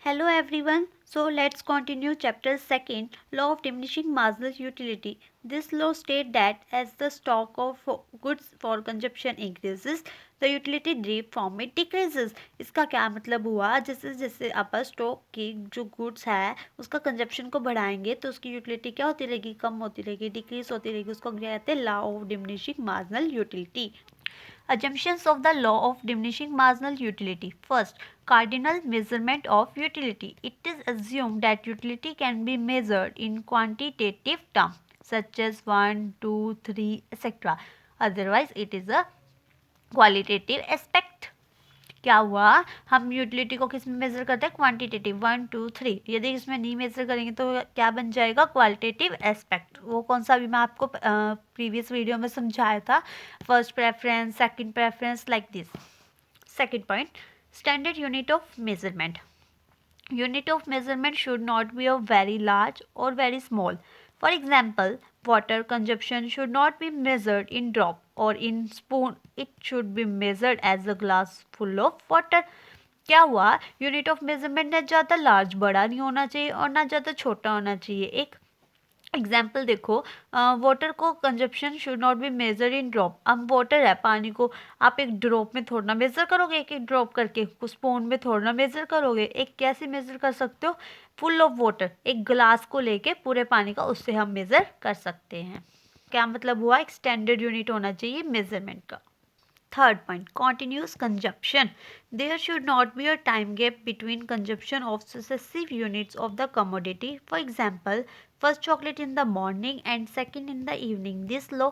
Hello everyone. So let's continue chapter 2, law of diminishing marginal utility. This law states that as the stock of goods for consumption increases, the utility derived from it decreases. इसका क्या मतलब हुआ, जैसे जैसे अपन stock की जो goods है उसका कंजप्शन को बढ़ाएंगे तो उसकी यूटिलिटी क्या होती रहेगी, कम होती रहेगी, डिक्रीज होती रहेगी. उसको क्या कहते हैं, law of diminishing marginal utility. Assumptions of the law of diminishing marginal utility. First, cardinal measurement of utility. It is assumed that utility can be measured in quantitative terms such as 1, 2, 3, etc. Otherwise, it is a qualitative aspect. क्या हुआ, हम utility को किस में major करते हैं, quantitative 1, 2, 3. यदि इसमें नहीं मेजर करेंगे तो क्या बन जाएगा, क्वालिटेटिव एस्पेक्ट. वो कौन सा, अभी मैं आपको प्रीवियस वीडियो में समझाया था. First preference, second preference, like this. Second point, standard unit of measurement. Unit of measurement should not be of very large or very small. For example, water consumption should not be measured in drop or in spoon. It should be measured as a glass full of water. क्या हुआ, unit of measurement ना ज़्यादा large बड़ा नहीं होना चाहिए और ना ज़्यादा छोटा होना चाहिए. एक एग्जाम्पल देखो, वाटर को consumption should not be measure in drop. अब वाटर है, पानी को आप एक ड्रॉप में थोड़ा मेजर करोगे, एक एक ड्रॉप करके स्पून में थोड़ा मेजर करोगे. एक कैसे मेजर कर सकते हो, फुल ऑफ वाटर, एक ग्लास को लेके पूरे पानी का, उससे हम मेजर कर सकते हैं. क्या मतलब हुआ, एक स्टैंडर्ड यूनिट होना चाहिए मेजरमेंट का. Third point, continuous consumption. There should not be a time gap between consumption of successive units of the commodity. For example, first chocolate in the morning and second in the evening. This law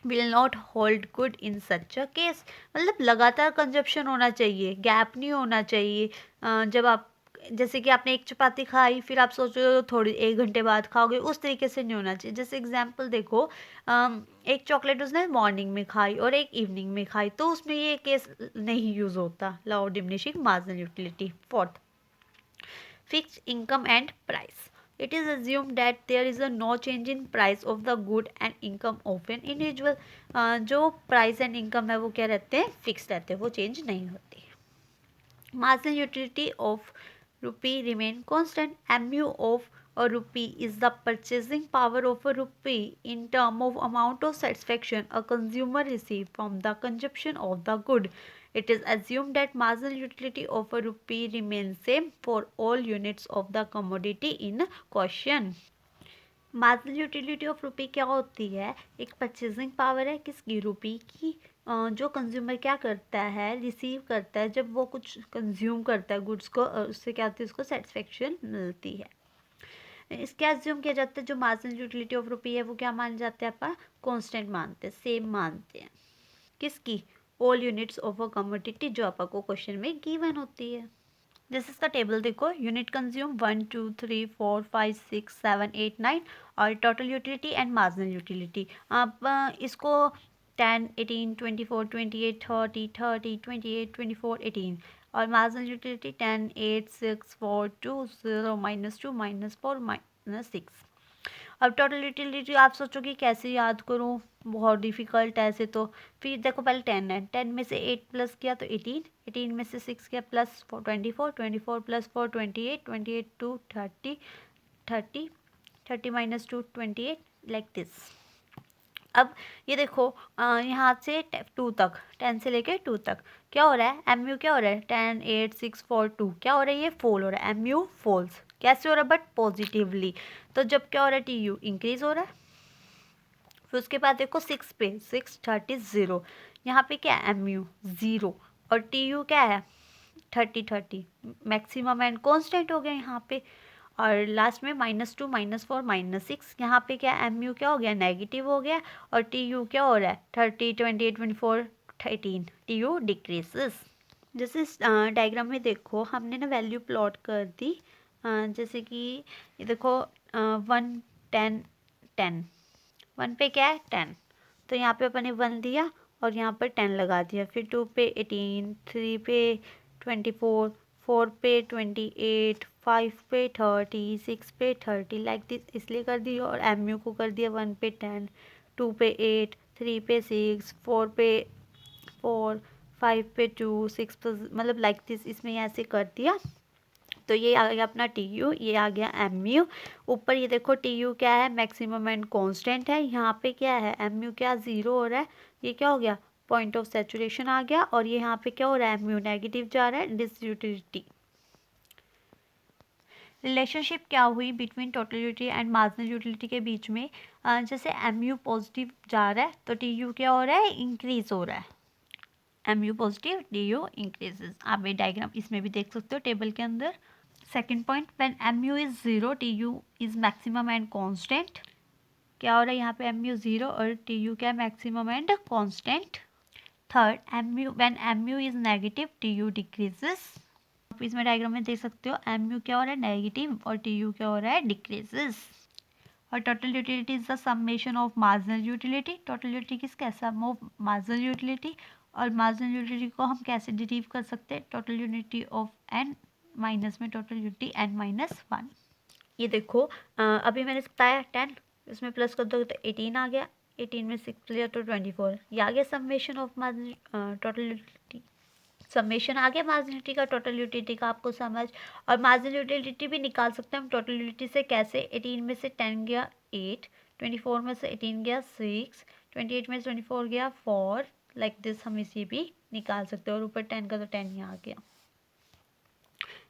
will not hold good in such a case. मतलब लगातार consumption होना चाहिए, gap नहीं होना चाहिए. जब आप, जैसे कि आपने एक चपाती खाई फिर आप सोच रहे हो थोड़ी 1 घंटे बाद खाओगे, उस तरीके से नहीं होना चाहिए. जैसे एग्जांपल देखो, एक चॉकलेट उसने मॉर्निंग में खाई और एक इवनिंग में खाई, तो उसमें ये केस नहीं यूज़ होता. Law of diminishing marginal utility. Fourth, fixed income and price. It is assumed that there is a no change in price of the good and income of an individual. जो price and income है वो क्या रहते हैं, fixed रहते हैं, वो change नहीं होती. Marginal utility of rupee remain constant. MU of a rupee is the purchasing power of a rupee in term of amount of satisfaction a consumer receive from the consumption of the good. It is assumed that marginal utility of a rupee remains same for all units of the commodity in question. Marginal utility of rupee क्या होती है, एक purchasing power है किसकी, रुपी की. जो consumer क्या करता है, रिसीव करता है, जब वो कुछ कंज्यूम करता है गुड्स को, उससे क्या होती है, उसको सेटिस्फेक्शन मिलती है. इसके एज्यूम किया जाता है जो मार्जिनल यूटिलिटी ऑफ रुपी है वो क्या मान जाते हैं, अपन कांस्टेंट मानते हैं, सेम मानते हैं. किसकी, all units of a commodity, जो अपन को क्वेश्चन में गिवन होती है. दिस इज द टेबल देखो, यूनिट कंज्यूम 1, 2, 3, 4, 5, 6, 7, 8, 9 और total utility and marginal utility. आप इसको 10, 18, 24, 28, 30, 30, 28, 24, 18 और मार्जिनल यूटिलिटी 10, 8, 6, 4, 2, 0, -2, -4, -6. अब टोटल यूटिलिटी आप सोचो कि कैसे याद करूँ, बहुत डिफिकल्ट है ऐसे तो. फिर देखो पहले 10 है, 10 में से 8 प्लस किया तो 18, 18 में से 6 किया plus 24, 24 plus 4 28, 28 to 30, 30, 30 -2 28, like this. अब ये देखो, यहाँ से 2 तक, 10 से लेके 2 तक क्या हो रहा है, एम यू क्या हो रहा है, 10, 8, 6, 4, 2 क्या हो रहा है, ये फॉल हो रहा है. एम यू फॉल्स कैसे हो रहा है, बट पॉजिटिवली. तो जब क्या हो रहा है, टी यू इंक्रीज हो रहा है. फिर उसके बाद देखो 6 पे, 6, 30, 0. यहाँ पे क्या है, एम यू 0 और टी यू क्या है, 30, 30. मैक्सिमम एंड कॉन्स्टेंट हो गया यहाँ पे. और लास्ट में -2, -4, -6. यहाँ पे क्या, एम यू क्या हो गया, नेगेटिव हो गया. और टी यू क्या हो रहा है, 30, 28, 24, 13. T U decreases. जैसे इस डायग्राम में देखो हमने ना वैल्यू प्लॉट कर दी. जैसे कि ये देखो 1, 10, 10. 1 पे क्या है, 10. तो यहाँ पे अपन ने 1 दिया और यहाँ पर 10 लगा दिया. फिर 2 पे 18, 3 पे 24, 4 पे 28, 5 पे 30, 6 पे 30, लाइक दिस इसलिए कर दी. और एम यू को कर दिया 1 पे 10, 2 पे 8, 3 पे 6, 4 पे 4, 5 पे 2, 6 पे, मतलब लाइक दिस इसमें ऐसे कर दिया. तो ये आ गया अपना टी यू, ये आ गया एम यू। ऊपर ये देखो टी यू क्या है, मैक्सिमम एंड कांस्टेंट है, यहाँ पे क्या है एम यू क्या ज़ीरो हो रहा है, ये क्या हो गया पॉइंट ऑफ सैचुरेशन आ गया, और ये यहाँ पे क्या हो रहा है एम यू नेगेटिव जा रहा है, डिसयूटिलिटी। रिलेशनशिप क्या हुई between total utility and marginal utility के बीच में, जैसे एम यू पॉजिटिव जा रहा है तो टी यू क्या हो रहा है इंक्रीज हो रहा है, M U positive T U increases. आप ये डायग्राम इसमें भी देख सकते हो टेबल के अंदर। Second point, when M U is zero T U is maximum and constant. क्या हो रहा है यहाँ पे एम यू ज़ीरो और टी यू क्या maximum and constant. Third, M U when M U is negative T U decreases. आप इसमें डायग्राम में देख सकते हो एम यू क्या हो रहा है नेगेटिव और टी यू क्या हो रहा है डिक्रीजेस। और total utility is the summation of marginal utility. Total utility किसका है, सम ऑफ मार्जिनल यूटिलिटी। और मार्जिनल यूटिलिटी को हम कैसे डिराइव कर सकते हैं, total utility of N minus में total utility N minus one. ये देखो अभी मैंने बताया 10, इसमें प्लस कर दो तो 18 आ गया, 18 में 6 लिया तो 24, ये आ गया summation of marginal total utility. Summation आ गया मार्जिनल यूटिलिटी का, टोटल यूटिलिटी का आपको समझ। और मार्जिनल यूटिलिटी भी निकाल सकते हैं हम टोटल यूटिलिटी से, कैसे 18 में से 10 गया 8, 24 में से 18 गया 6, 28 में से 24 गया 4, लाइक दिस हम इसे भी निकाल सकते हैं। और ऊपर 10 का तो 10 ही आ गया।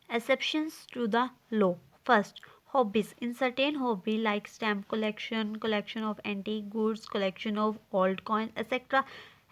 Exceptions to the law. First, hobbies. In certain hobby like stamp collection, collection of antique goods, collection of old coins, etc.,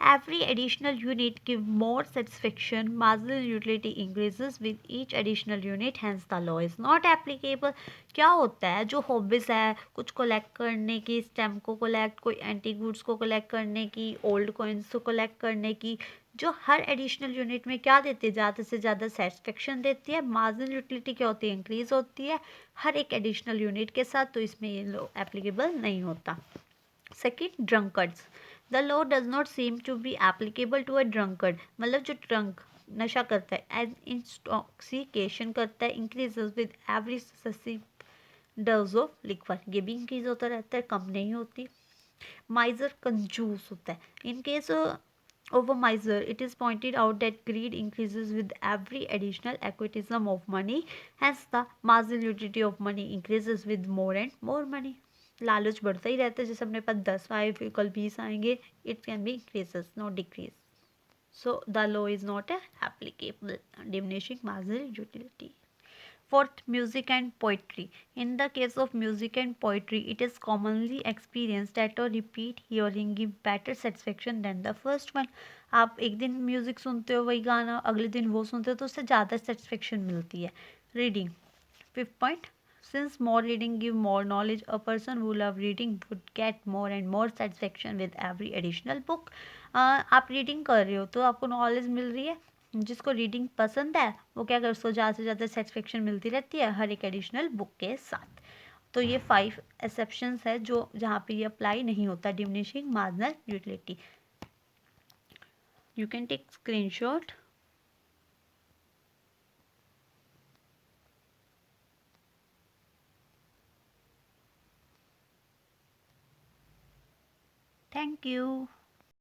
every additional unit give more satisfaction. Marginal utility increases with each additional unit. Hence, the law is not applicable. क्या होता है जो hobbies है, कुछ collect करने की, stamp को collect, कोई एंटीक गुड्स को कलेक्ट करने की, ओल्ड कॉइन्स को कलेक्ट करने की, जो हर एडिशनल यूनिट में क्या देती है, ज़्यादा से ज़्यादा सेटिस्फेक्शन देती है। मार्जिनल यूटिलिटी क्या होती है, इंक्रीज होती है हर एक एडिशनल यूनिट के साथ, तो इसमें ये लो एप्लीकेबल नहीं होता। Second, drunkards. The law does not seem to be applicable to a drunkard. मतलब जो ड्रंक नशा करता है, एज इंटॉक्सिकेशन करता है, increases with every successive dose of liquor. ये भी इंक्रीज होता रहता है, कम नहीं होती। माइजर कंजूस होता है। In case of a miser, it is pointed out that greed increases with every additional acquisition of money. Hence, the marginal utility of money increases with more and more money. लालच बढ़ता ही रहता है, जैसे अपने पास 10 आए फिर कल 20 आएंगे, it can be increases not decrease. So the law is not applicable, diminishing marginal utility. Fourth, music and poetry. In the case of music and poetry, it is commonly experienced that a repeat hearing give better satisfaction than the first one. आप एक दिन music सुनते हो वही गाना, अगले दिन वो सुनते हो तो उससे ज़्यादा सेटिस्फेक्शन मिलती है। Reading. Fifth point, since more reading give more knowledge, a person who love reading would get more and more satisfaction with every additional book. आप रीडिंग कर रहे हो तो आपको नॉलेज मिल रही है, जिसको रीडिंग पसंद है वो क्या कर, उसको ज़्यादा से ज़्यादा सेटिस्फेक्शन मिलती रहती है हर एक एडिशनल बुक के साथ। तो ये 5 एक्सेप्शंस है जो जहाँ पे ये अप्लाई नहीं होता, diminishing marginal utility. You can take screenshot. Thank you.